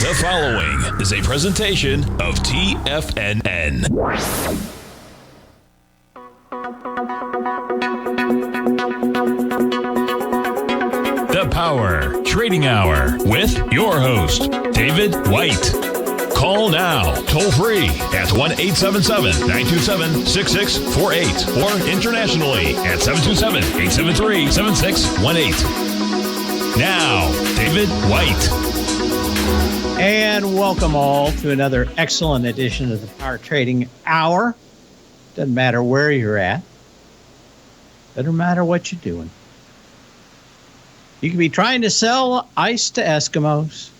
The following is a presentation of TFNN. The Power Trading Hour with your host, David White. Call now, toll free at 1-877-927-6648 or internationally at 727-873-7618. Now, David White. And welcome all to another excellent edition of the Power Trading Hour. Doesn't matter where you're at. Doesn't matter what you're doing. You could be trying to sell ice to Eskimos.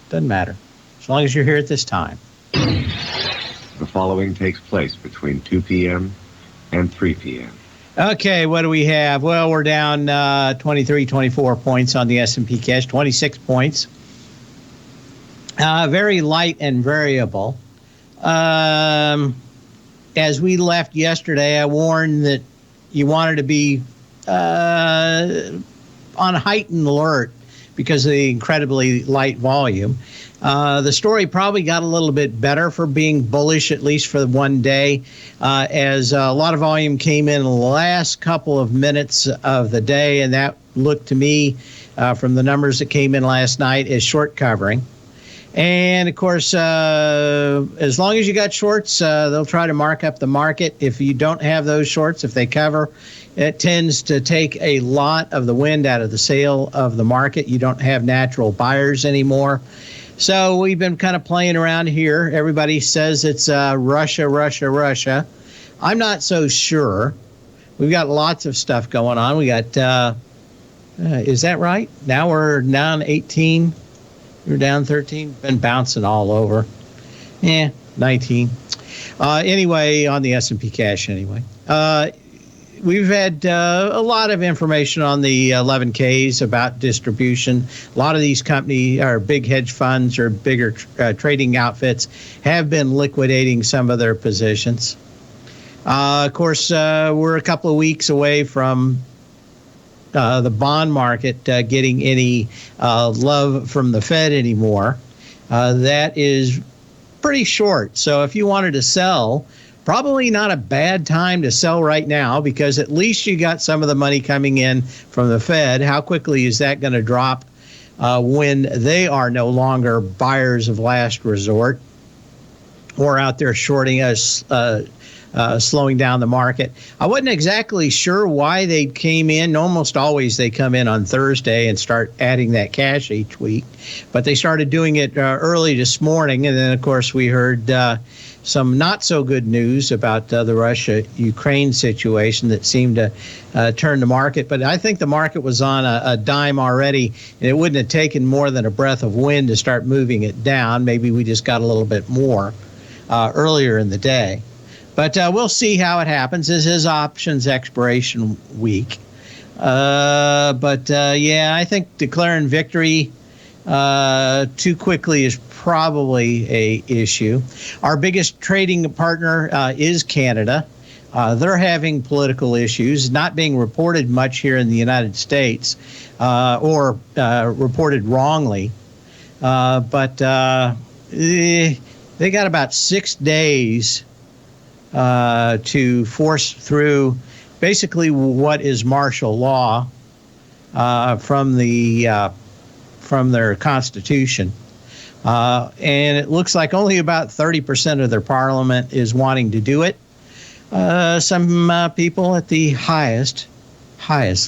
Doesn't matter. As long as you're here at this time. The following takes place between 2 p.m. and 3 p.m. Okay, what do we have? Well, we're down 23, 24 points on the S&P cash, 26 points. Very light and variable. As we left yesterday, I warned that you wanted to be on heightened alert because of the incredibly light volume. The story probably got a little bit better for being bullish, at least for one day, as a lot of volume came in the last couple of minutes of the day, and that looked to me, from the numbers that came in last night, as short covering. And, of course, as long as you got shorts, they'll try to mark up the market. If you don't have those shorts, if they cover, it tends to take a lot of the wind out of the sail of the market. You don't have natural buyers anymore. So we've been kind of playing around here. Everybody says it's Russia, Russia, Russia. I'm not so sure. We've got lots of stuff going on. We got, is that right? Now we're down 18. We're down 13. Been bouncing all over. 19. Anyway, on the S&P cash anyway. We've had a lot of information on the 11Ks about distribution. A lot of these companies, or big hedge funds or bigger trading outfits, have been liquidating some of their positions. Of course, we're a couple of weeks away from the bond market getting any love from the Fed anymore. That is pretty short. So if you wanted to sell, probably not a bad time to sell right now, because at least you got some of the money coming in from the Fed. How quickly is that going to drop when they are no longer buyers of last resort or out there shorting us, slowing down the market? I wasn't exactly sure why they came in. Almost always they come in on Thursday and start adding that cash each week. But they started doing it early this morning. And then, of course, we heard some not so good news about the Russia-Ukraine situation that seemed to turn the market. But I think the market was on a dime already, and it wouldn't have taken more than a breath of wind to start moving it down. Maybe we just got a little bit more earlier in the day. But we'll see how it happens. This is options expiration week. I think declaring victory too quickly is probably a issue. Our biggest trading partner is Canada. They're having political issues, not being reported much here in the United States, or reported wrongly. But they got about 6 days to force through basically what is martial law from their constitution. And it looks like only about 30% of their parliament is wanting to do it. Some people at the highest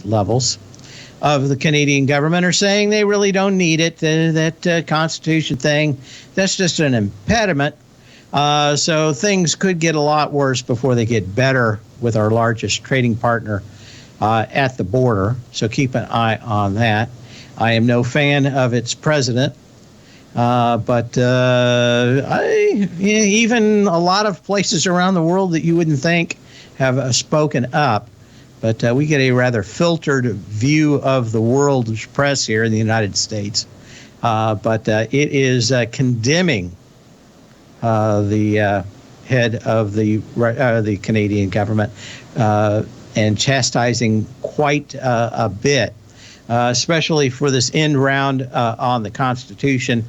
levels of the Canadian government are saying they really don't need it. That constitution thing, that's just an impediment. So things could get a lot worse before they get better with our largest trading partner at the border. So keep an eye on that. I am no fan of its president. But even a lot of places around the world that you wouldn't think have spoken up. But we get a rather filtered view of the world's press here in the United States. But it is condemning the head of the Canadian government and chastising quite a bit especially for this end round on the Constitution.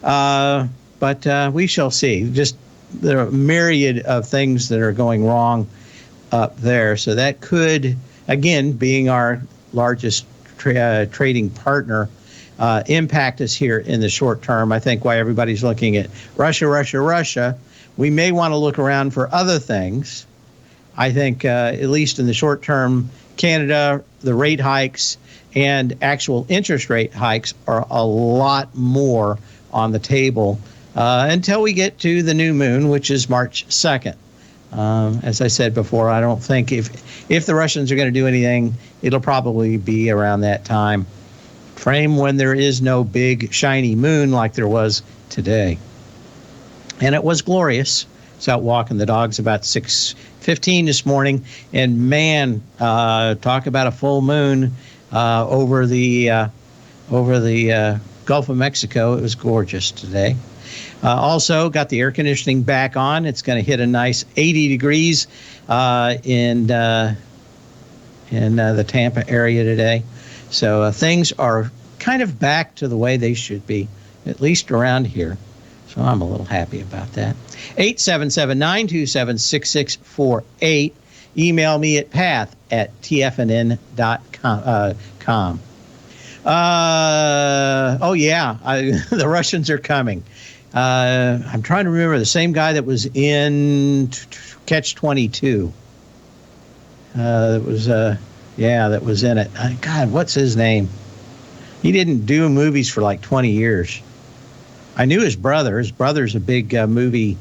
But we shall see. Just there are a myriad of things that are going wrong up there. So that could, again, being our largest trading partner, impact us here in the short term. I think why everybody's looking at Russia. We may want to look around for other things. I think, at least in the short term, Canada, the rate hikes and actual interest rate hikes are a lot more on the table until we get to the new moon, which is March 2nd. As I said before, I don't think if the Russians are going to do anything, it'll probably be around that time frame when there is no big shiny moon like there was today. And it was glorious. I was out walking the dogs about 6:15 this morning, and man, talk about a full moon over the Gulf of Mexico. It was gorgeous today. Also got the air conditioning back on. It's going to hit a nice 80 degrees in the Tampa area today. So things are kind of back to the way they should be, at least around here. So I'm a little happy about that. 877-927-6648. Email me at path@tfnn.com. The Russians are coming. I'm trying to remember the same guy that was in Catch-22. That was in it. God, what's his name? He didn't do movies for like 20 years. I knew his brother. His brother's a big movie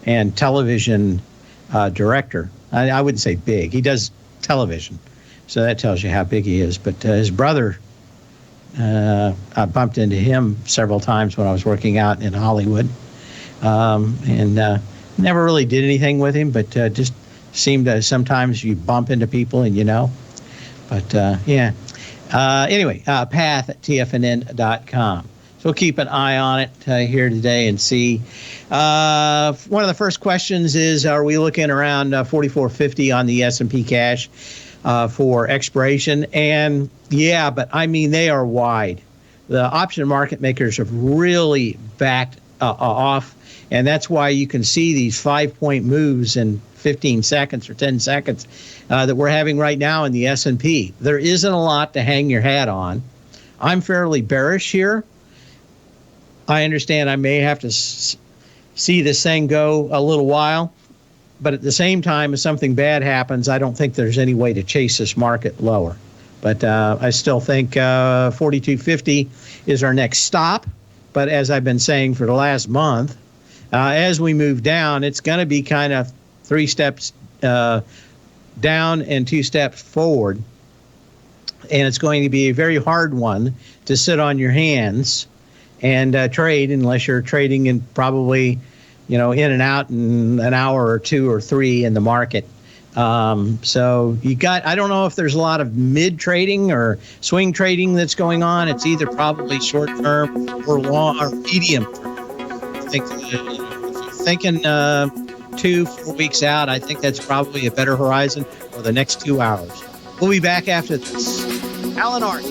and television director. I wouldn't say big. He does television, so that tells you how big he is. But his brother, I bumped into him several times when I was working out in Hollywood, and never really did anything with him, but just seemed to sometimes you bump into people and you know. But anyway, path@tfnn.com. So we'll keep an eye on it here today and see. One of the first questions is, are we looking around 44.50 on the S&P cash for expiration? And yeah, but I mean, they are wide. The option market makers have really backed off, and that's why you can see these 5-point moves in 15 seconds or 10 seconds that we're having right now in the S&P. There isn't a lot to hang your hat on. I'm fairly bearish here. I understand I may have to see this thing go a little while, but at the same time, if something bad happens, I don't think there's any way to chase this market lower. But I still think 42.50 is our next stop. But as I've been saying for the last month, as we move down, it's going to be kind of 3 steps down and 2 steps forward. And it's going to be a very hard one to sit on your hands and trade unless you're trading in probably, in and out in an hour or 2 or 3 in the market. So I don't know if there's a lot of mid trading or swing trading that's going on. It's either probably short term or long or medium term. I think if you're thinking 2-4 weeks out, I think that's probably a better horizon for the next 2 hours. We'll be back after this. Alan Art.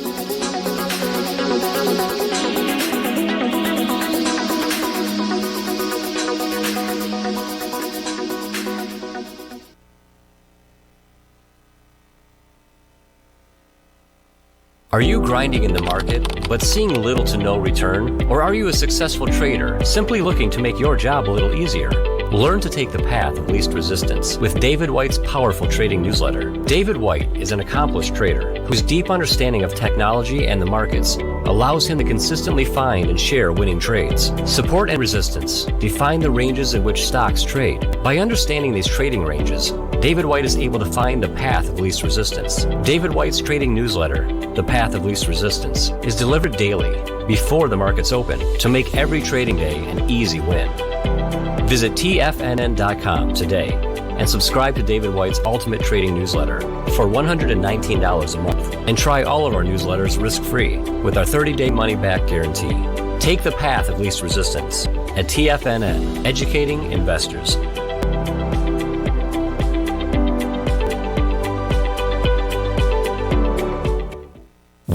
Are you grinding in the market, but seeing little to no return? Or are you a successful trader, simply looking to make your job a little easier? Learn to take the path of least resistance with David White's powerful trading newsletter. David White is an accomplished trader whose deep understanding of technology and the markets allows him to consistently find and share winning trades. Support and resistance define the ranges in which stocks trade. By understanding these trading ranges, David White is able to find the path of least resistance. David White's trading newsletter, The Path of Least Resistance, is delivered daily before the markets open to make every trading day an easy win. Visit TFNN.com today and subscribe to David White's Ultimate Trading Newsletter for $119 a month. And try all of our newsletters risk-free with our 30-day money-back guarantee. Take the path of least resistance at TFNN, educating investors.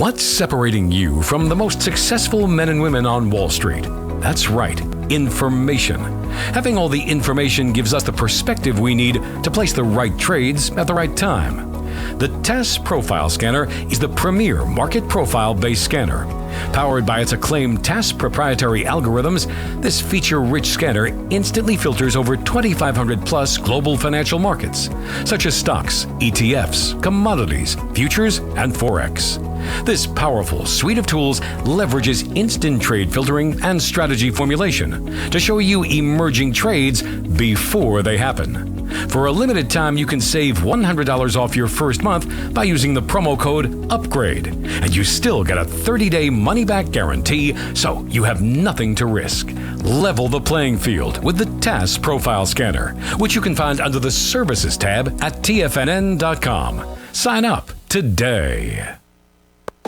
What's separating you from the most successful men and women on Wall Street? That's right, information. Having all the information gives us the perspective we need to place the right trades at the right time. The TAS Profile Scanner is the premier market profile-based scanner. Powered by its acclaimed TAS proprietary algorithms, this feature-rich scanner instantly filters over 2,500 plus global financial markets, such as stocks, ETFs, commodities, futures, and Forex. This powerful suite of tools leverages instant trade filtering and strategy formulation to show you emerging trades before they happen. For a limited time, you can save $100 off your first month by using the promo code UPGRADE, and you still get a 30-day money-back guarantee, so you have nothing to risk. Level the playing field with the TAS Profile Scanner, which you can find under the Services tab at TFNN.com. Sign up today.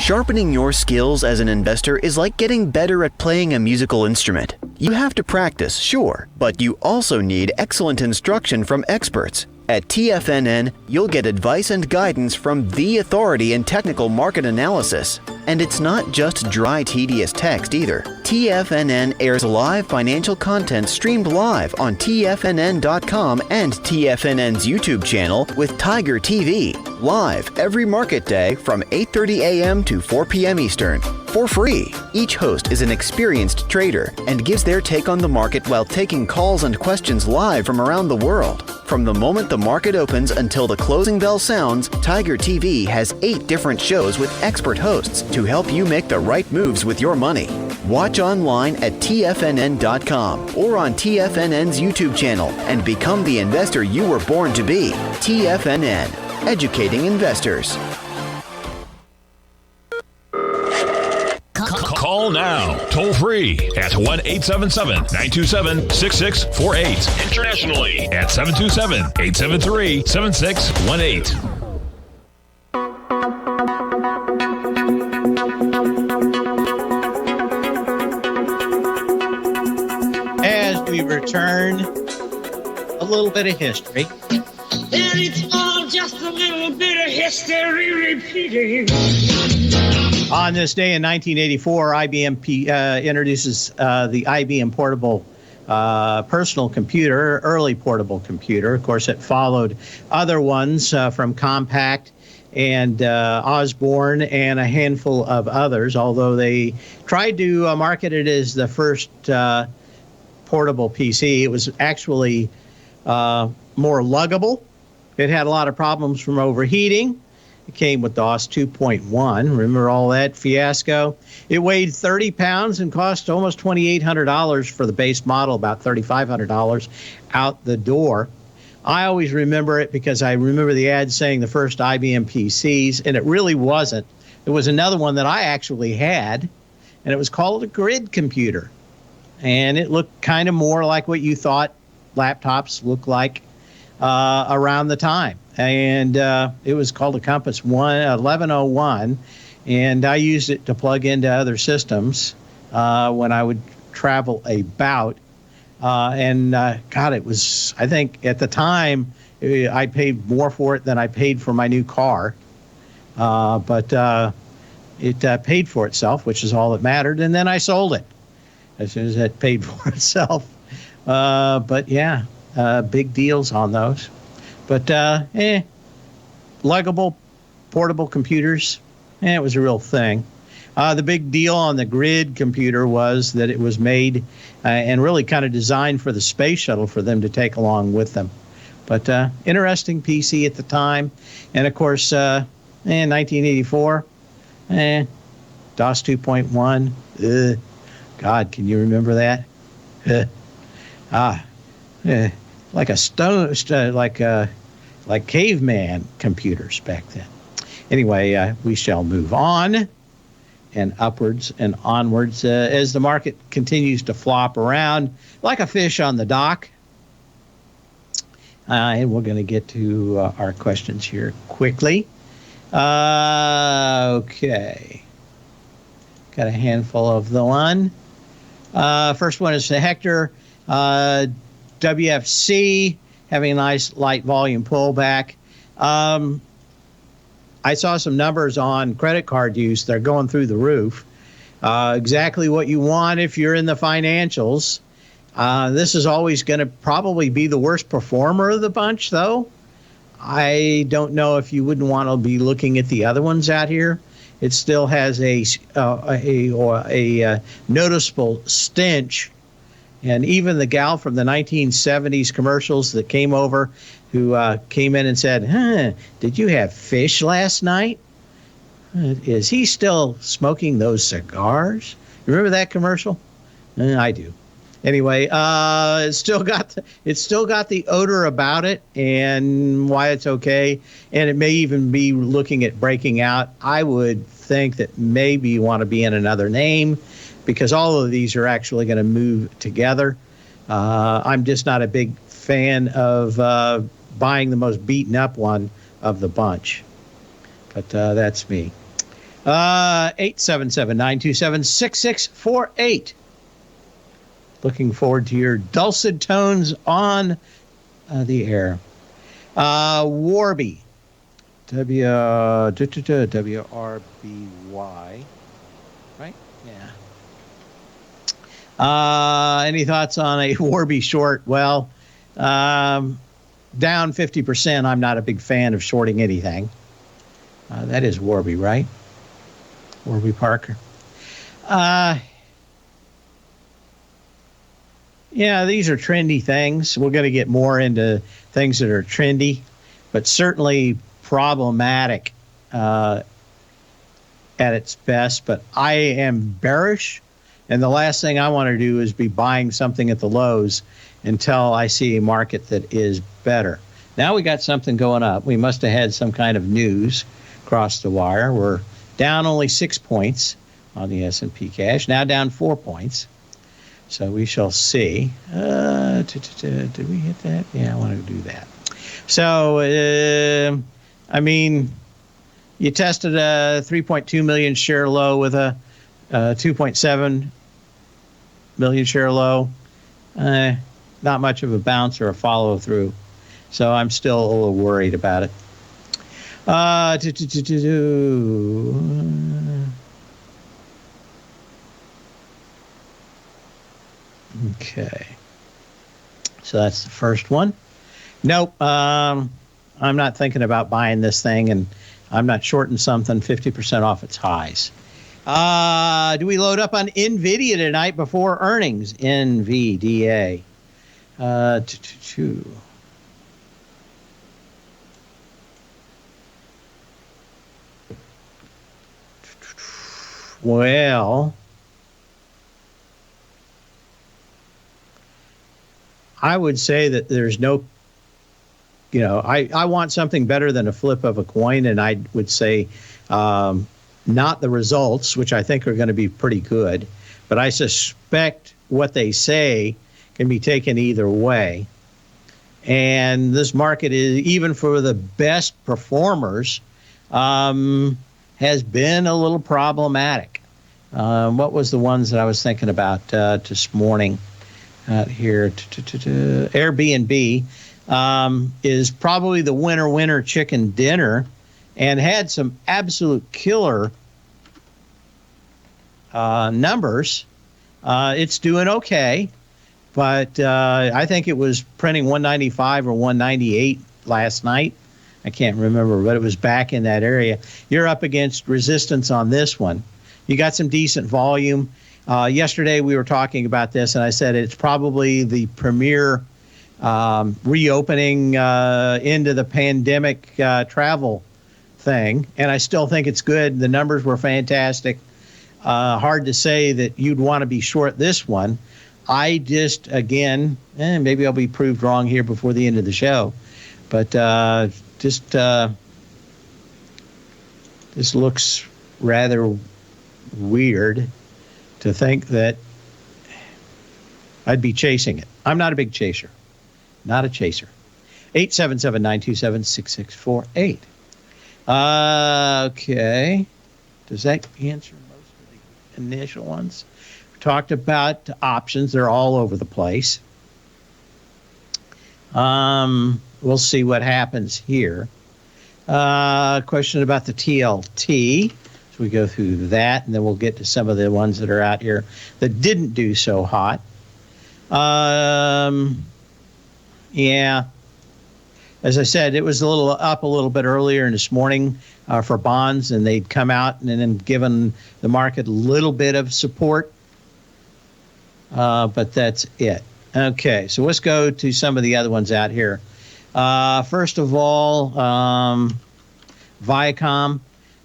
Sharpening your skills as an investor is like getting better at playing a musical instrument. You have to practice, sure, but you also need excellent instruction from experts. At TFNN, you'll get advice and guidance from the authority in technical market analysis. And it's not just dry, tedious text either. TFNN airs live financial content streamed live on TFNN.com and TFNN's YouTube channel with Tiger TV, live every market day from 8:30 a.m. to 4 p.m. Eastern, for free. Each host is an experienced trader and gives their take on the market while taking calls and questions live from around the world. From the moment the market opens until the closing bell sounds, Tiger TV has 8 different shows with expert hosts to help you make the right moves with your money. Watch online at TFNN.com or on TFNN's YouTube channel and become the investor you were born to be. TFNN, educating investors. Call now, toll free at 1-877-927-6648. Internationally at 727-873-7618. As we return, a little bit of history. And it's all just a little bit of history repeating. On this day in 1984, IBM introduces the IBM portable personal computer, early portable computer. Of course, it followed other ones from Compaq and Osborne and a handful of others, although they tried to market it as the first portable PC. It was actually more luggable. It had a lot of problems from overheating. It came with DOS 2.1. Remember all that fiasco? It weighed 30 pounds and cost almost $2,800 for the base model, about $3,500 out the door. I always remember it because I remember the ad saying the first IBM PCs, and it really wasn't. There was another one that I actually had, and it was called a grid computer. And it looked kind of more like what you thought laptops looked like around the time. And it was called a Compass 1101, and I used it to plug into other systems when I would travel about. God, it was, I think at the time, I paid more for it than I paid for my new car. But it paid for itself, which is all that mattered. And then I sold it as soon as it paid for itself. But yeah, big deals on those. But luggable, portable computers, it was a real thing. The big deal on the grid computer was that it was made and really kind of designed for the space shuttle for them to take along with them. But interesting PC at the time. And, of course, in 1984, DOS 2.1. God, can you remember that? Like a stone, like caveman computers back then. Anyway, we shall move on and upwards and onwards as the market continues to flop around like a fish on the dock. And we're going to get to our questions here quickly. Okay. Got a handful of the one. First one is to Hector. WFC having a nice light volume pullback. I saw some numbers on credit card use. They're going through the roof. Exactly what you want if you're in the financials. This is always going to probably be the worst performer of the bunch, though. I don't know if you wouldn't want to be looking at the other ones out here. It still has a noticeable stench. And even the gal from the 1970s commercials that came over, who came in and said, did you have fish last night? Is he still smoking those cigars? Remember that commercial? I do. Anyway, it's still got the odor about it, and why it's okay. And it may even be looking at breaking out. I would think that maybe you want to be in another name, because all of these are actually going to move together. I'm just not a big fan of buying the most beaten up one of the bunch. But that's me. 877-927-6648. Looking forward to your dulcet tones on the air. Warby. W-R-B-Y. Right? Yeah. Any thoughts on a Warby short? Well, down 50%. I'm not a big fan of shorting anything. That is Warby, right? Warby Parker. Yeah, these are trendy things. We're going to get more into things that are trendy, but certainly problematic at its best. But I am bearish, and the last thing I want to do is be buying something at the lows until I see a market that is better. Now we got something going up. We must have had some kind of news across the wire. We're down only 6 points on the S&P cash, now down 4 points. So we shall see. Did we hit that? Yeah, I want to do that. So, I mean, you tested a 3.2 million share low with a 2.7 million share low. Not much of a bounce or a follow through. So I'm still a little worried about it. Okay. So that's the first one. Nope. I'm not thinking about buying this thing, and I'm not shorting something 50% off its highs. Do we load up on NVIDIA tonight before earnings? NVDA. Well, I would say that there's no, I want something better than a flip of a coin, and I would say not the results, which I think are going to be pretty good, but I suspect what they say can be taken either way. And this market is, even for the best performers, has been a little problematic. What was the ones that I was thinking about this morning? Here, Airbnb is probably the winner chicken dinner, and had some absolute killer numbers. It's doing okay, but I think it was printing 195 or 198 last night. I can't remember, but it was back in that area. You're up against resistance on this one. You got some decent volume. Yesterday we were talking about this, and I said it's probably the premier reopening into the pandemic travel thing, and I still think it's good. The numbers were fantastic. Hard to say that you'd want to be short this one. I just, again, maybe I'll be proved wrong here before the end of the show, but this looks rather weird to think that I'd be chasing it. I'm not a big chaser. Not a chaser. 877-927-6648. Okay. Does that answer most of the initial ones? We talked about options. They're all over the place. We'll see what happens here. Question about the TLT. So we go through that, and then we'll get to some of the ones that are out here that didn't do so hot. Yeah. As I said, it was up a little bit earlier this morning for bonds, and they'd come out and then given the market a little bit of support. But that's it. Okay, so let's go to some of the other ones out here. First of all, Viacom.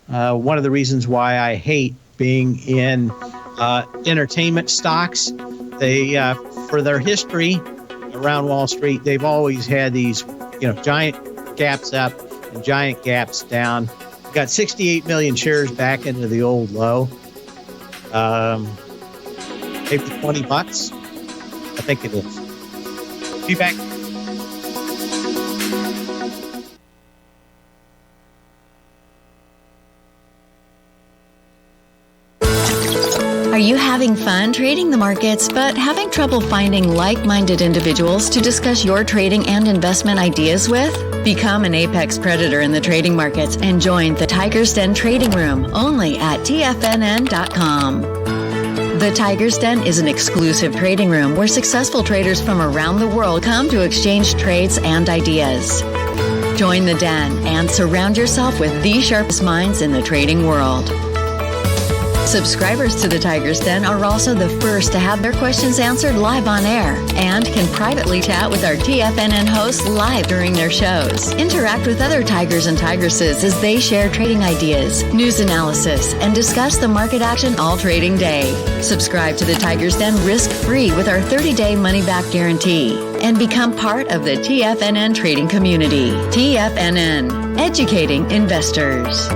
One of the reasons why I hate being in entertainment stocks, they for their history around Wall Street, they've always had these, giant gaps up and giant gaps down. Got 68 million shares back into the old low. Maybe $20. I think it is. Be back. Are you having fun trading the markets, but having trouble finding like-minded individuals to discuss your trading and investment ideas with? Become an apex predator in the trading markets and join the Tiger's Den Trading Room only at TFNN.com. The Tiger's Den is an exclusive trading room where successful traders from around the world come to exchange trades and ideas. Join the den and surround yourself with the sharpest minds in the trading world. Subscribers to the Tiger's Den are also the first to have their questions answered live on air and can privately chat with our TFNN hosts live during their shows. Interact with other Tigers and Tigresses as they share trading ideas, news analysis, and discuss the market action all trading day. Subscribe to the Tiger's Den risk-free with our 30-day money-back guarantee and become part of the TFNN trading community. TFNN, educating investors.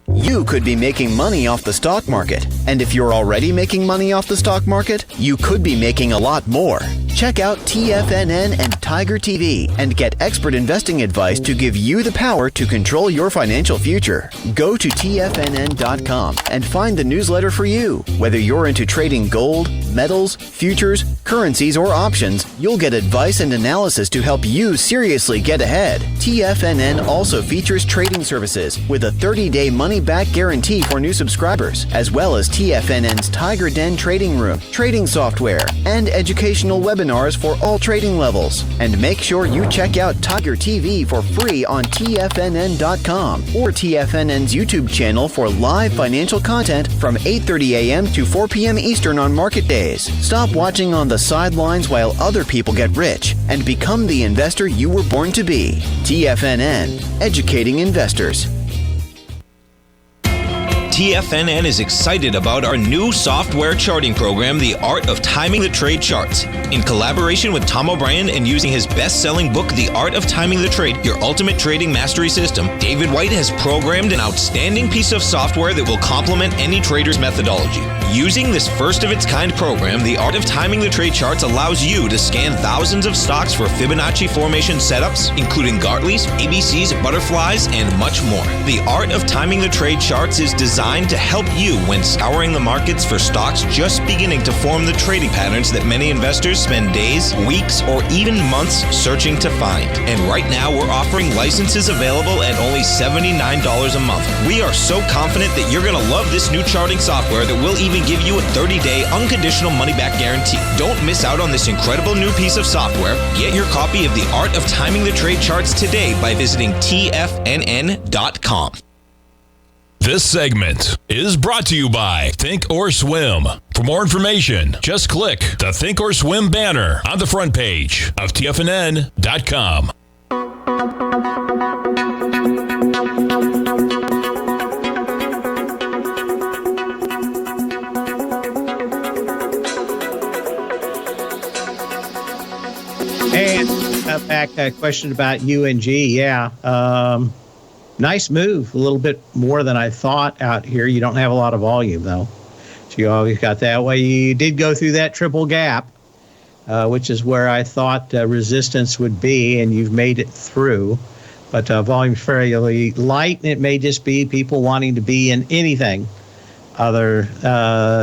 You could be making money off the stock market. And if you're already making money off the stock market, you could be making a lot more. Check out TFNN and Tiger TV and get expert investing advice to give you the power to control your financial future. Go to TFNN.com and find the newsletter for you. Whether you're into trading gold, metals, futures, currencies, or options, you'll get advice and analysis to help you seriously get ahead. TFNN also features trading services with a 30-day money-back guarantee for new subscribers, as well as TFNN's Tiger Den Trading Room, trading software, and educational webinars for all trading levels. And make sure you check out Tiger TV for free on TFNN.com or TFNN's YouTube channel for live financial content from 8:30 a.m. to 4 p.m. Eastern on market days. Stop watching on the sidelines while other people get rich and become the investor you were born to be. TFNN, educating investors. TFNN is excited about our new software charting program, The Art of Timing the Trade Charts. In collaboration with Tom O'Brien and using his best-selling book, The Art of Timing the Trade, Your Ultimate Trading Mastery System, David White has programmed an outstanding piece of software that will complement any trader's methodology. Using this first-of-its-kind program, The Art of Timing the Trade Charts allows you to scan thousands of stocks for Fibonacci formation setups, including Gartley's, ABC's, butterflies, and much more. The Art of Timing the Trade Charts is designed to help you when scouring the markets for stocks just beginning to form the trading patterns that many investors spend days, weeks, or even months searching to find. And right now, we're offering licenses available at only $79 a month. We are so confident that you're going to love this new charting software that will even give you a 30-day unconditional money-back guarantee. Don't miss out on this incredible new piece of software. Get your copy of The Art of Timing the Trade Charts today by visiting TFNN.com. This segment is brought to you by Thinkorswim. For more information, just click the Thinkorswim banner on the front page of TFNN.com. And back a question about UNG. Yeah. Nice move. A little bit more than I thought out here. You don't have a lot of volume, though. So you always got that way. You did go through that triple gap, which is where I thought resistance would be, and you've made it through. But volume's fairly light, and it may just be people wanting to be in anything other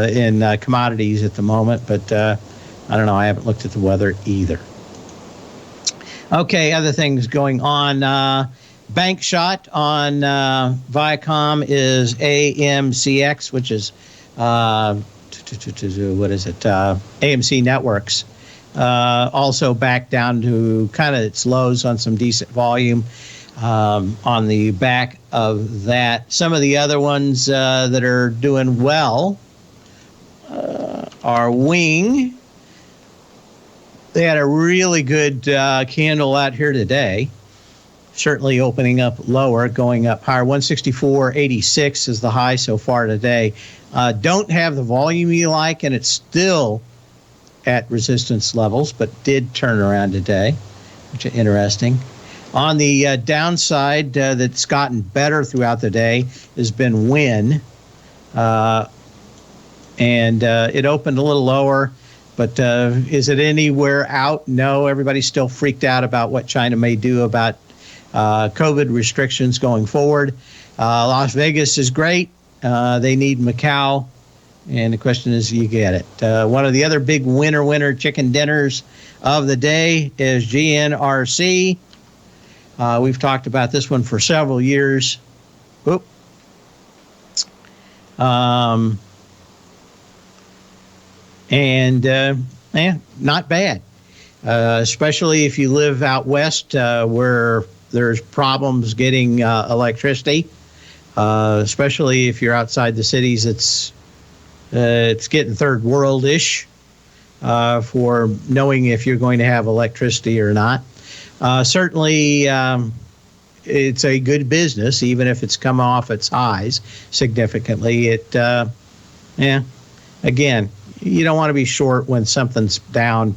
in commodities at the moment. But I don't know. I haven't looked at the weather either. Okay, other things going on. Bank shot on Viacom is AMCX, which is what is it? AMC Networks. Also back down to kind of its lows on some decent volume on the back of that. Some of the other ones that are doing well are Wing. They had a really good candle out here today. Certainly opening up lower, going up higher. 164.86 is the high so far today. Don't have the volume you like, and it's still at resistance levels, but did turn around today, which is interesting. On the downside, that's gotten better throughout the day has been Win. And it opened a little lower. But is it anywhere out? No, everybody's still freaked out about what China may do about COVID restrictions going forward. Las Vegas is great. They need Macau. And the question is, you get it. One of the other big winner chicken dinners of the day is GNRC. We've talked about this one for several years. Oop. Not bad, especially if you live out west where there's problems getting electricity, especially if you're outside the cities. It's getting third world-ish for knowing if you're going to have electricity or not. Certainly, it's a good business, even if it's come off its highs significantly. Again, you don't want to be short when something's down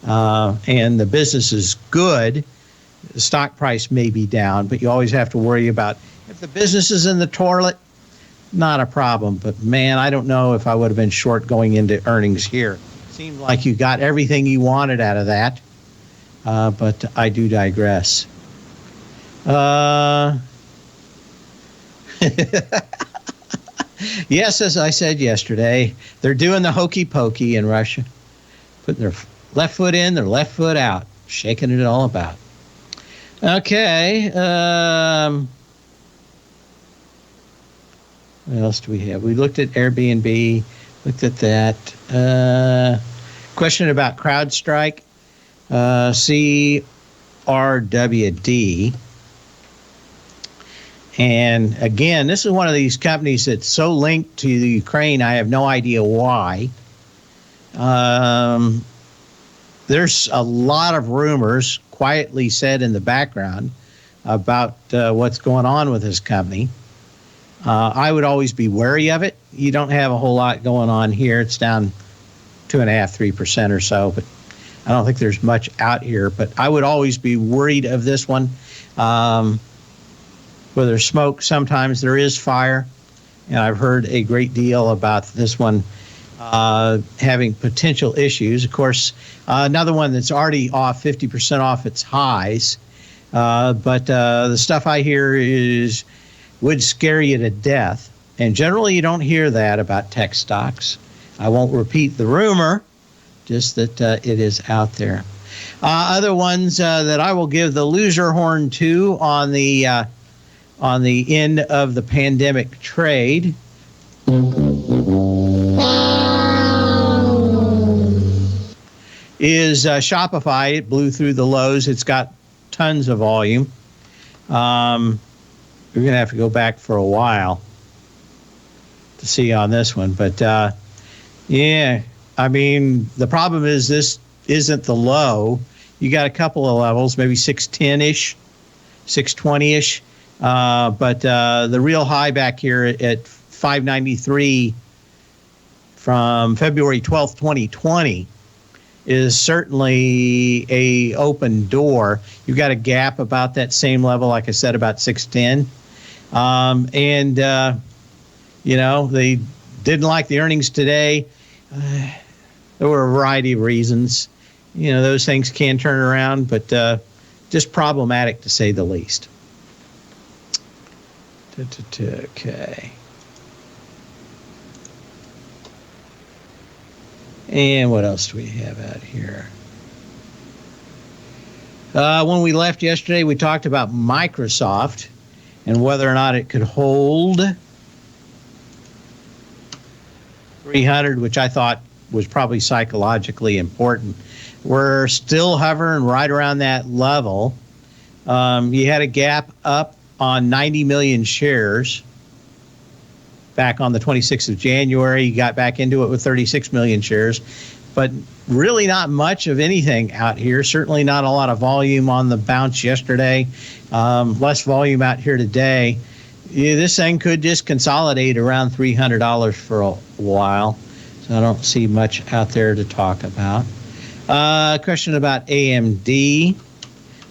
and the business is good. The stock price may be down, but you always have to worry about if the business is in the toilet, not a problem. But, man, I don't know if I would have been short going into earnings here. Seemed like you got everything you wanted out of that, but I do digress. Yes, as I said yesterday, they're doing the hokey pokey in Russia, putting their left foot in, their left foot out, shaking it all about. Okay. What else do we have? We looked at Airbnb, looked at that. Question about CrowdStrike, CRWD. And again, this is one of these companies that's so linked to the Ukraine, I have no idea why. There's a lot of rumors quietly said in the background about what's going on with this company. I would always be wary of it. You don't have a whole lot going on here. It's down 2.5%, 3% or so, but I don't think there's much out here. But I would always be worried of this one. Where there's smoke, sometimes there is fire. And I've heard a great deal about this one having potential issues. Of course, another one that's already off 50% off its highs. But the stuff I hear would scare you to death. And generally, you don't hear that about tech stocks. I won't repeat the rumor, just that it is out there. Other ones that I will give the loser horn to on the end of the pandemic trade is Shopify. It blew through the lows. It's got tons of volume. We're going to have to go back for a while to see on this one. But, yeah, I mean, the problem is this isn't the low. You got a couple of levels, maybe 610-ish, 620-ish. But the real high back here at 593 from February 12th, 2020 is certainly a open door. You've got a gap about that same level, like I said, about 610. They didn't like the earnings today. There were a variety of reasons. Those things can turn around, but just problematic to say the least. Okay. And what else do we have out here? When we left yesterday, we talked about Microsoft and whether or not it could hold 300, which I thought was probably psychologically important. We're still hovering right around that level. You had a gap up on 90 million shares back on the 26th of January. You got back into it with 36 million shares, but really not much of anything out here. Certainly not a lot of volume on the bounce yesterday. Less volume out here today. Yeah, this thing could just consolidate around $300 for a while. So I don't see much out there to talk about. Question about AMD.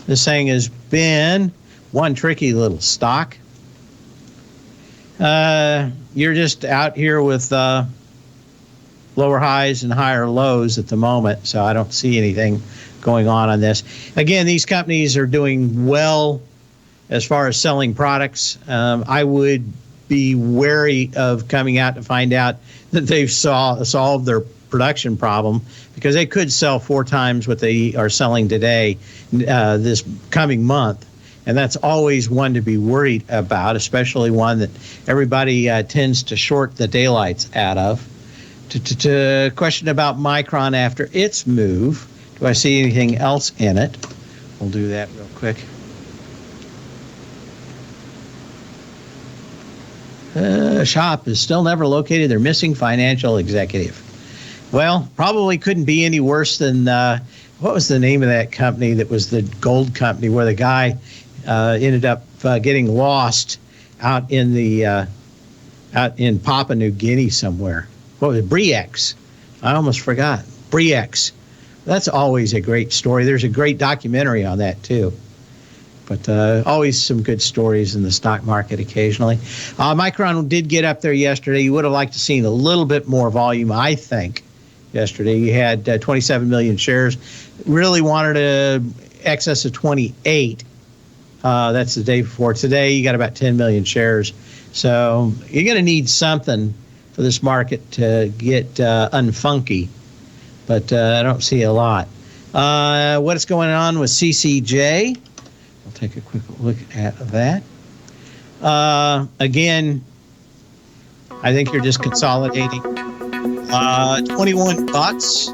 This thing has been one tricky little stock. You're just out here with lower highs and higher lows at the moment, so I don't see anything going on this. Again, these companies are doing well as far as selling products. I would be wary of coming out to find out that they've solved their production problem, because they could sell 4 times what they are selling today this coming month. And that's always one to be worried about, especially one that everybody tends to short the daylights out of. To question about Micron after its move, do I see anything else in it? We'll do that real quick. Shop is still never located. They're missing financial executive. Well, probably couldn't be any worse than, what was the name of that company that was the gold company where the guy ended up getting lost out in Papua New Guinea somewhere. What was it? Briex. I almost forgot. Briex. That's always a great story. There's a great documentary on that too. But always some good stories in the stock market occasionally. Micron did get up there yesterday. You would have liked to seen a little bit more volume, I think, yesterday. You had 27 million shares. Really wanted a excess of 28. That's the day before. Today, you got about 10 million shares. So you're going to need something for this market to get unfunky. But I don't see a lot. What's going on with CCJ? I'll take a quick look at that. Again, I think you're just consolidating. 21 bucks,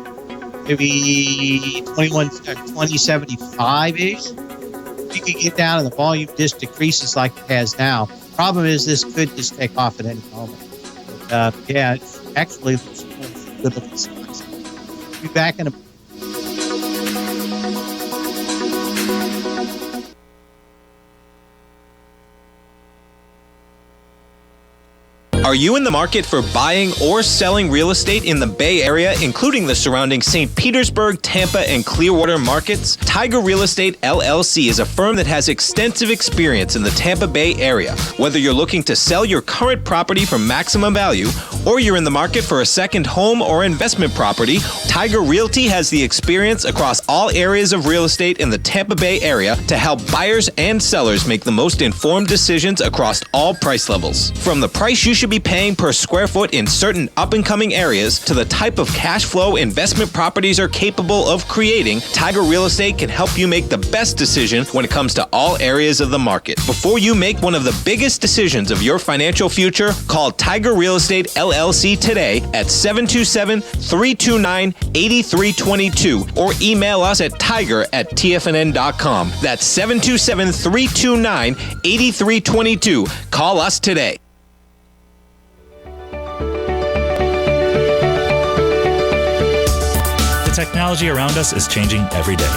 maybe 20.75-ish. If you could get down and the volume just decreases like it has now. Problem is, this could just take off at any moment. But, yeah, it's actually good looking stocks. Be back in a Are you in the market for buying or selling real estate in the Bay Area, including the surrounding St. Petersburg, Tampa, and Clearwater markets? Tiger Real Estate LLC is a firm that has extensive experience in the Tampa Bay area. Whether you're looking to sell your current property for maximum value, or you're in the market for a second home or investment property, Tiger Realty has the experience across all areas of real estate in the Tampa Bay area to help buyers and sellers make the most informed decisions across all price levels. From the price you should be paying per square foot in certain up-and-coming areas to the type of cash flow investment properties are capable of creating, Tiger Real Estate can help you make the best decision when it comes to all areas of the market. Before you make one of the biggest decisions of your financial future, call Tiger Real Estate LLC today at 727-329-8322 or email us at tiger@tfnn.com. That's 727-329-8322. Call us today. Technology around us is changing every day.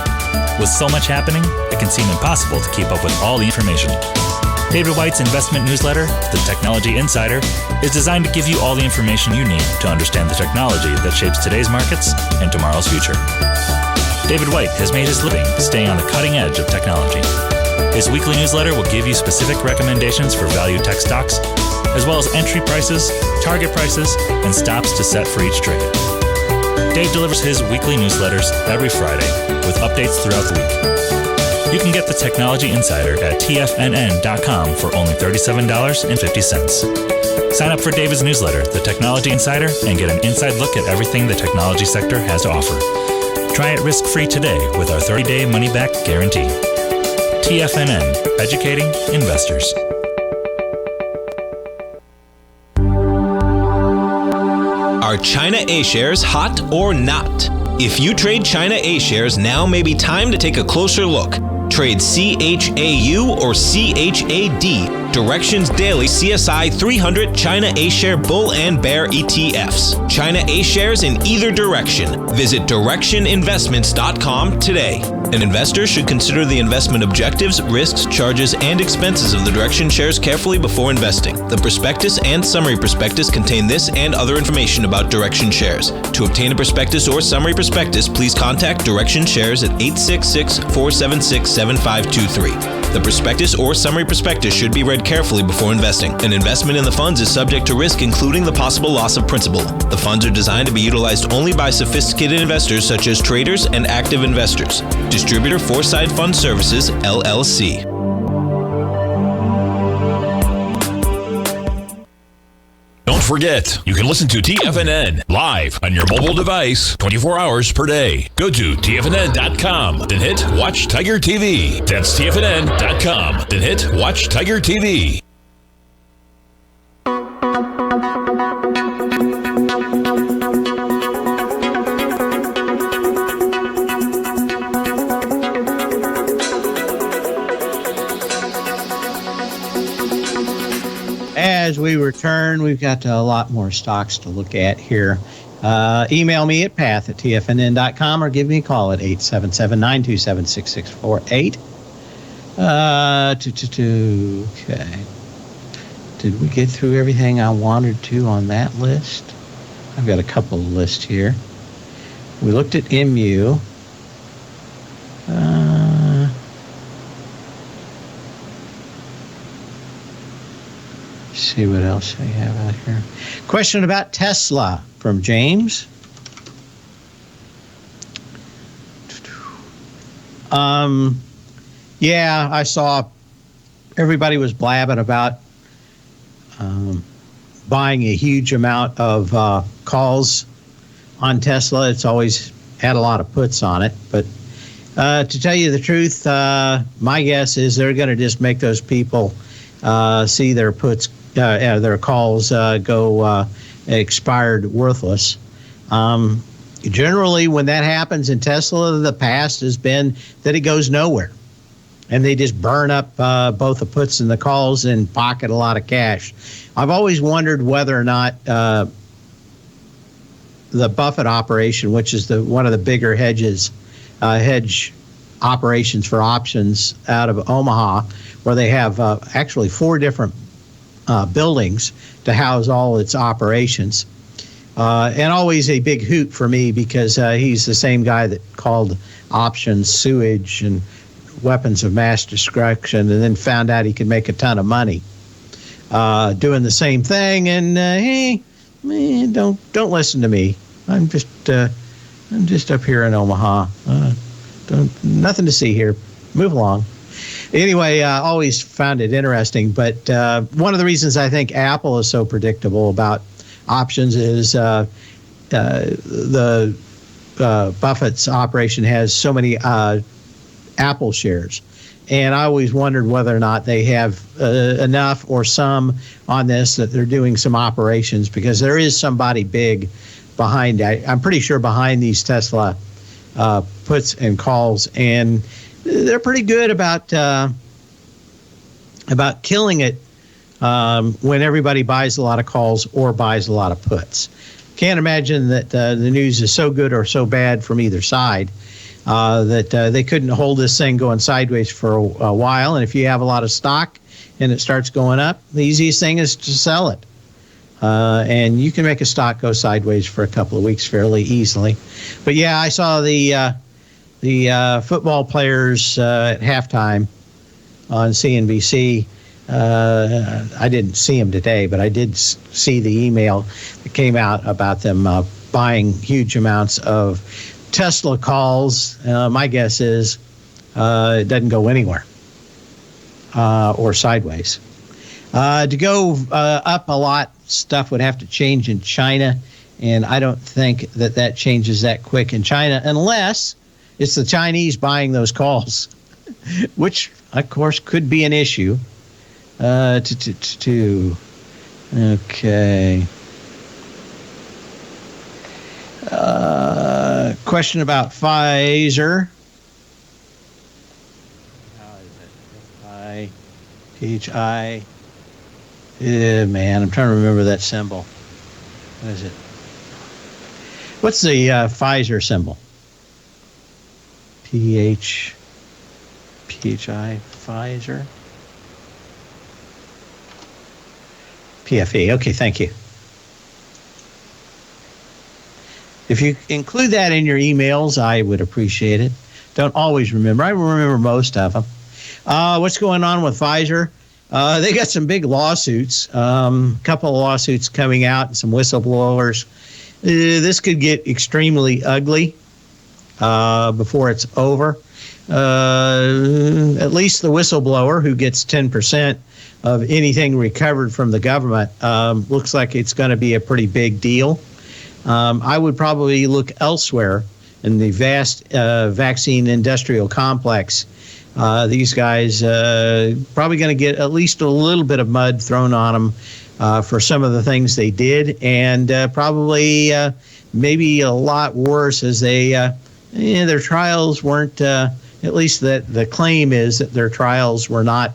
With so much happening, it can seem impossible to keep up with all the information. David White's investment newsletter, The Technology Insider, is designed to give you all the information you need to understand the technology that shapes today's markets and tomorrow's future. David White has made his living staying on the cutting edge of technology. His weekly newsletter will give you specific recommendations for value tech stocks, as well as entry prices, target prices, and stops to set for each trade. Dave delivers his weekly newsletters every Friday with updates throughout the week. You can get the Technology Insider at TFNN.com for only $37.50. Sign up for David's newsletter, The Technology Insider, and get an inside look at everything the technology sector has to offer. Try it risk-free today with our 30-day money-back guarantee. TFNN, educating investors. Are China A-shares hot or not? If you trade China A-shares, now may be time to take a closer look. Trade CHAU or CHAD, Directions Daily CSI 300 China A-share Bull and Bear ETFs. China A-shares in either direction. Visit directioninvestments.com today. An investor should consider the investment objectives, risks, charges, and expenses of the Direction shares carefully before investing. The prospectus and summary prospectus contain this and other information about Direction shares. To obtain a prospectus or summary prospectus, please contact Direction shares at 866-476-7523. The prospectus or summary prospectus should be read carefully before investing. An investment in the funds is subject to risk, including the possible loss of principal. The funds are designed to be utilized only by sophisticated investors such as traders and active investors. Distributor Foreside Fund Services, LLC. Don't forget, you can listen to TFNN live on your mobile device 24 hours per day. Go to TFNN.com, then hit Watch Tiger TV. That's TFNN.com, then hit Watch Tiger TV. As we return, we've got a lot more stocks to look at here. Email me at path@tfnn.com or give me a call at 877-927-6648. Okay. Did we get through everything I wanted to on that list? I've got a couple of lists here. We looked at MU. See what else we have out here. Question about Tesla from James. Yeah, I saw everybody was blabbing about buying a huge amount of calls on Tesla. It's always had a lot of puts on it, but to tell you the truth, my guess is they're going to just make those people see their puts. Their calls go expired, worthless. Generally, when that happens in Tesla, the past has been that it goes nowhere. And they just burn up both the puts and the calls and pocket a lot of cash. I've always wondered whether or not the Buffett operation, which is one of the bigger hedge operations for options out of Omaha, where they have actually 4 different buildings to house all its operations. And always a big hoot for me because he's the same guy that called options sewage and weapons of mass destruction and then found out he could make a ton of money doing the same thing. And hey, man, don't listen to me. I'm just up here in Omaha. Nothing to see here. Move along. Anyway, always found it interesting. But one of the reasons I think Apple is so predictable about options is the Buffett's operation has so many Apple shares. And I always wondered whether or not they have enough or some on this that they're doing some operations, because there is somebody big behind. I'm pretty sure behind these Tesla puts and calls, and they're pretty good about killing it when everybody buys a lot of calls or buys a lot of puts. Can't imagine that the news is so good or so bad from either side that they couldn't hold this thing going sideways for a while. And if you have a lot of stock and it starts going up, the easiest thing is to sell it. And you can make a stock go sideways for a couple of weeks fairly easily. But yeah, I saw the football players at halftime on CNBC. I didn't see them today, but I did see the email that came out about them buying huge amounts of Tesla calls. My guess is it doesn't go anywhere or sideways. To go up a lot, stuff would have to change in China And I don't think that changes that quick in China unless it's the Chinese buying those calls, which, of course, could be an issue. Okay. Question about Pfizer. How is it? F-I-P-H-I. Man, I'm trying to remember that symbol. What is it? What's the Pfizer symbol? P-H-I, Pfizer. PFE. Okay, thank you. If you include that in your emails, I would appreciate it. Don't always remember. I remember most of them. What's going on with Pfizer? They got some big lawsuits, a couple of lawsuits coming out, and some whistleblowers. This could get extremely ugly before it's over. At least the whistleblower, who gets 10% of anything recovered from the government, looks like it's going to be a pretty big deal. I would probably look elsewhere in the vast vaccine industrial complex. These guys probably going to get at least a little bit of mud thrown on them for some of the things they did, and probably maybe a lot worse as their trials weren't, at least the claim is that their trials were not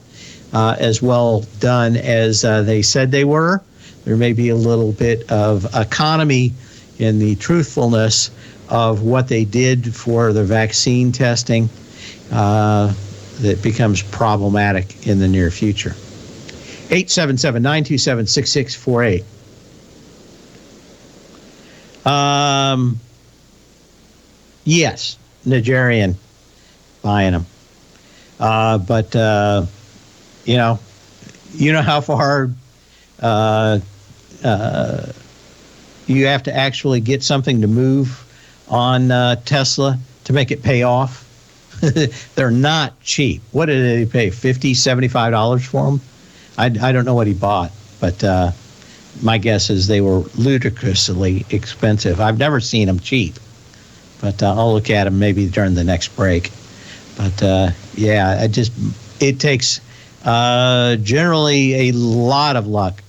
as well done as they said they were. There may be a little bit of economy in the truthfulness of what they did for the vaccine testing that becomes problematic in the near future. 877-927-6648. Yes, Nigerian buying them. But you know how far you have to actually get something to move on Tesla to make it pay off. They're not cheap. What did they pay? $50, $75 for them? I don't know what he bought, but my guess is they were ludicrously expensive. I've never seen them cheap, but I'll look at them maybe during the next break. But yeah, it takes generally a lot of luck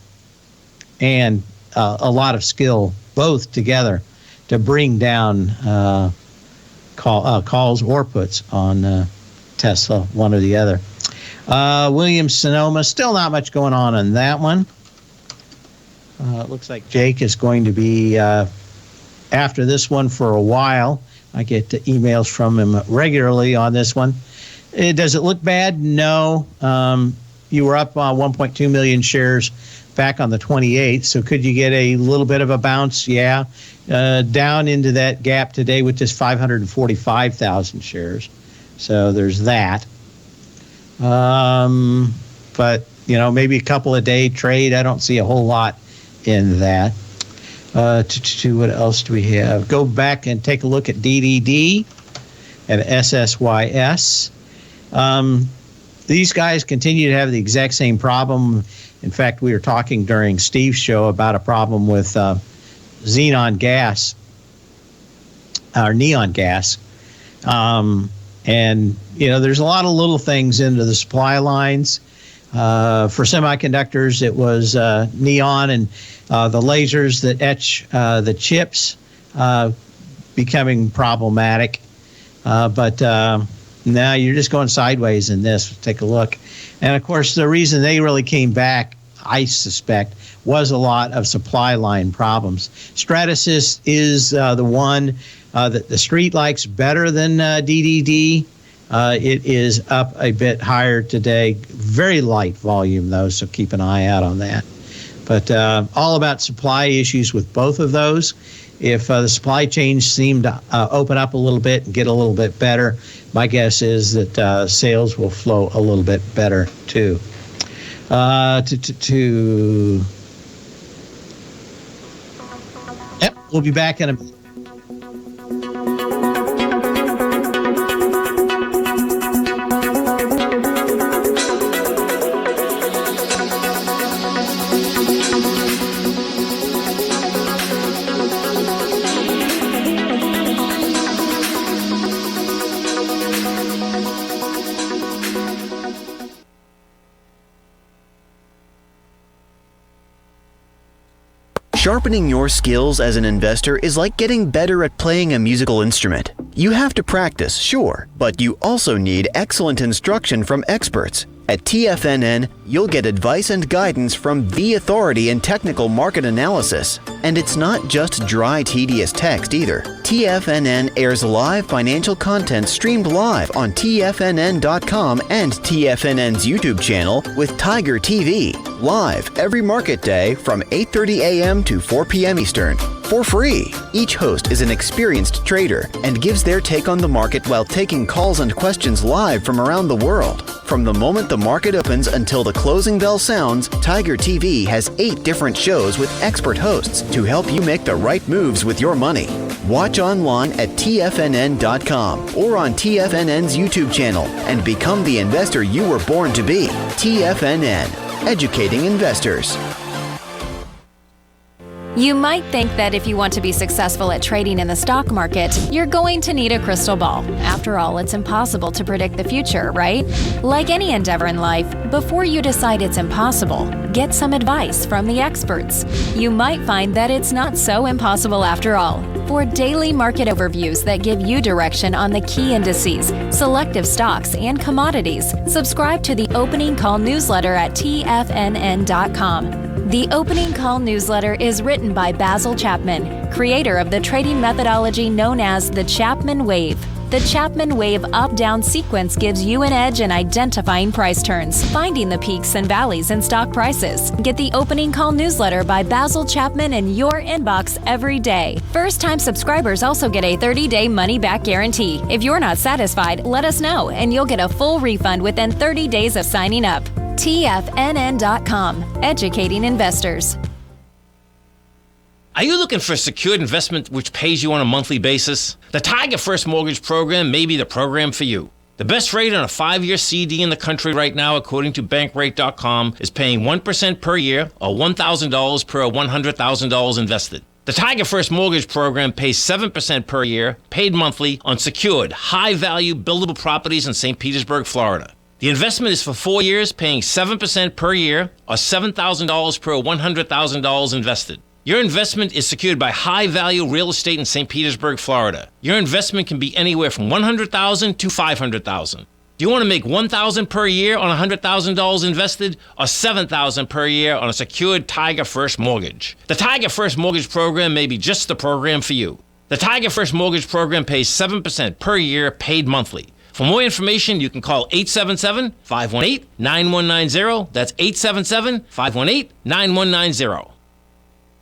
and a lot of skill, both together, to bring down calls or puts on Tesla, one or the other. Williams-Sonoma, still not much going on that one. It looks like Jake is going to be after this one for a while. I get emails from him regularly on this one. Does it look bad? No. You were up 1.2 million shares back on the 28th, so could you get a little bit of a bounce? Yeah. Down into that gap today with just 545,000 shares. So there's that. But, maybe a couple of day trade. I don't see a whole lot in that. What else do we have? Go back and take a look at DDD and SSYS. These guys continue to have the exact same problem. In fact, we were talking during Steve's show about a problem with xenon gas, or neon gas. And, there's a lot of little things into the supply lines. For semiconductors, it was neon and the lasers that etch the chips becoming problematic. But now you're just going sideways in this. Take a look. And, of course, the reason they really came back, I suspect, was a lot of supply line problems. Stratasys is the one that the street likes better than DDD. It is up a bit higher today. Very light volume, though, so keep an eye out on that. But all about supply issues with both of those. If the supply chains seem to open up a little bit and get a little bit better, my guess is that sales will flow a little bit better, too. Yep, we'll be back in a minute. Sharpening your skills as an investor is like getting better at playing a musical instrument. You have to practice, sure, but you also need excellent instruction from experts. At TFNN, you'll get advice and guidance from the authority in technical market analysis. And it's not just dry, tedious text either. TFNN airs live financial content streamed live on TFNN.com and TFNN's YouTube channel with Tiger TV, live every market day from 8:30 a.m. to 4 p.m. Eastern. For free. Each host is an experienced trader and gives their take on the market while taking calls and questions live from around the world. From the moment the market opens until the closing bell sounds, Tiger TV has 8 different shows with expert hosts to help you make the right moves with your money. Watch online at TFNN.com or on TFNN's YouTube channel and become the investor you were born to be. TFNN, educating investors. You might think that if you want to be successful at trading in the stock market, you're going to need a crystal ball. After all, it's impossible to predict the future, right? Like any endeavor in life, before you decide it's impossible, get some advice from the experts. You might find that it's not so impossible after all. For daily market overviews that give you direction on the key indices, selective stocks, and commodities, subscribe to the Opening Call newsletter at TFNN.com. The Opening Call newsletter is written by Basil Chapman, creator of the trading methodology known as the Chapman Wave. The Chapman Wave up-down sequence gives you an edge in identifying price turns, finding the peaks and valleys in stock prices. Get the Opening Call newsletter by Basil Chapman in your inbox every day. First-time subscribers also get a 30-day money-back guarantee. If you're not satisfied, let us know, and you'll get a full refund within 30 days of signing up. TFNN.com, educating investors. Are you looking for a secured investment which pays you on a monthly basis? The Tiger First Mortgage Program may be the program for you. The best rate on a 5-year CD in the country right now, according to Bankrate.com, is paying 1% per year or $1,000 per $100,000 invested. The Tiger First Mortgage Program pays 7% per year, paid monthly, on secured, high-value, buildable properties in St. Petersburg, Florida. The investment is for 4 years, paying 7% per year or $7,000 per $100,000 invested. Your investment is secured by high-value real estate in St. Petersburg, Florida. Your investment can be anywhere from $100,000 to $500,000. Do you want to make $1,000 per year on $100,000 invested or $7,000 per year on a secured Tiger First mortgage? The Tiger First Mortgage Program may be just the program for you. The Tiger First Mortgage Program pays 7% per year, paid monthly. For more information, you can call 877-518-9190. That's 877-518-9190.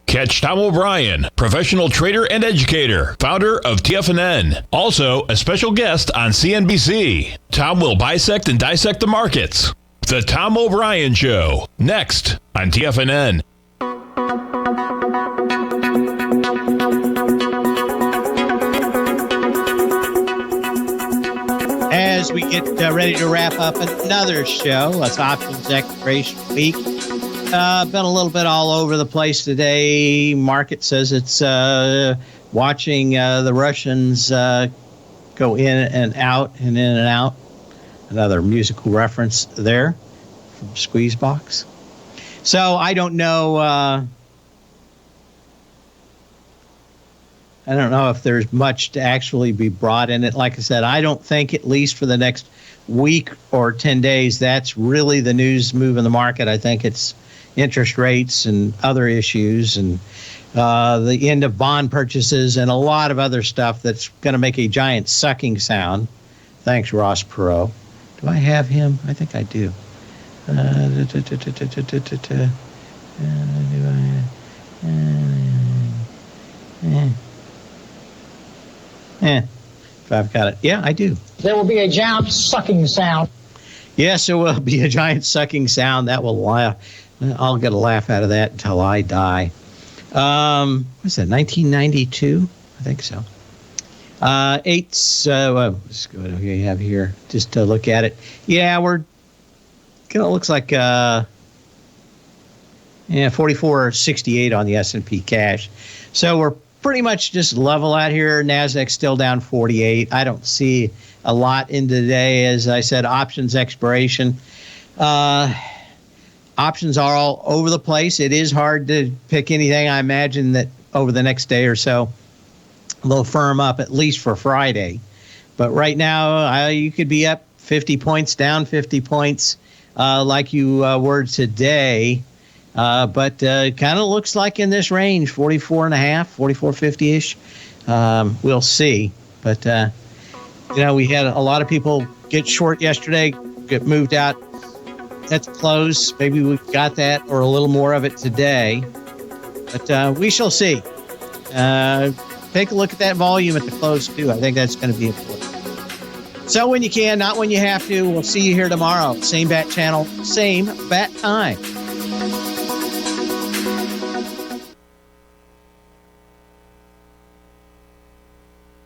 Catch Tom O'Brien, professional trader and educator, founder of TFNN. Also, a special guest on CNBC. Tom will bisect and dissect the markets. The Tom O'Brien Show, next on TFNN. As we get ready to wrap up another show, it's Options Expiration Week. Been a little bit all over the place today. Market says it's watching the Russians go in and out and in and out. Another musical reference there from Squeezebox. So I don't know. I don't know if there's much to actually be brought in it. Like I said, I don't think, at least for the next week or 10 days, that's really the news move in the market. I think it's interest rates and other issues and the end of bond purchases and a lot of other stuff that's going to make a giant sucking sound. Thanks, Ross Perot. Do I have him? I think I do. If I've got it. Yeah, I do. There will be a giant sucking sound. Yes, there will be a giant sucking sound. That will laugh. I'll get a laugh out of that until I die. What's that, 1992? I think so. Let's go to who you have here just to look at it. Yeah, we're kind of looks like 44.68 on the S&P cash. So we're pretty much just level out here. NASDAQ's still down 48. I don't see a lot in today. As I said, options expiration. Options are all over the place. It is hard to pick anything. I imagine that over the next day or so, they'll firm up at least for Friday. But right now, you could be up 50 points, down 50 points, like you were today. But kind of looks like in this range, 44.5, 44.50-ish. We'll see. But, we had a lot of people get short yesterday, get moved out at the close. Maybe we got that or a little more of it today. But we shall see. Take a look at that volume at the close, too. I think that's going to be important. So when you can, not when you have to. We'll see you here tomorrow. Same bat channel, same bat time.